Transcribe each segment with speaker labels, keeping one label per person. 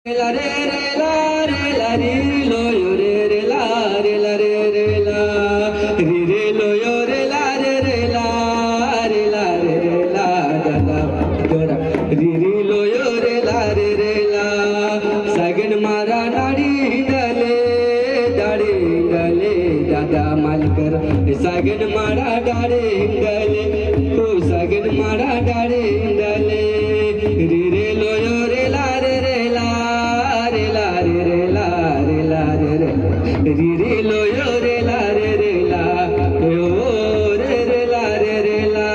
Speaker 1: La re re la re la ri lo yo re re la re la re re la ri re lo yo re la re re la re la re la da da dora ri ri lo yo re la re re la sagan mara nadi dale dada malkar sagan mara dade dale o sagan mara dade dale ri re lo yo re la re re la re la re re la re la re re ri re lo yo re la re re la o re re la re re la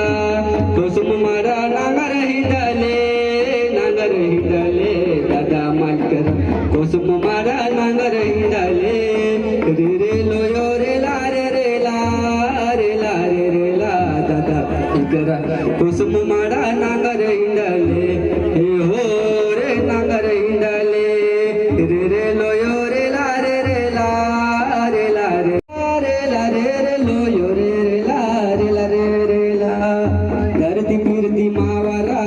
Speaker 1: kusum mara nagar hidale dada malkar kusum mara nagar hidale ri re lo yo re la re re la re la re re la dada malkar kusum mara nagar hidale he ho re nagar hidale re re lo yo re la re re la re la re re la re re lo yo re re la re la re re la धरती फिरती मावरा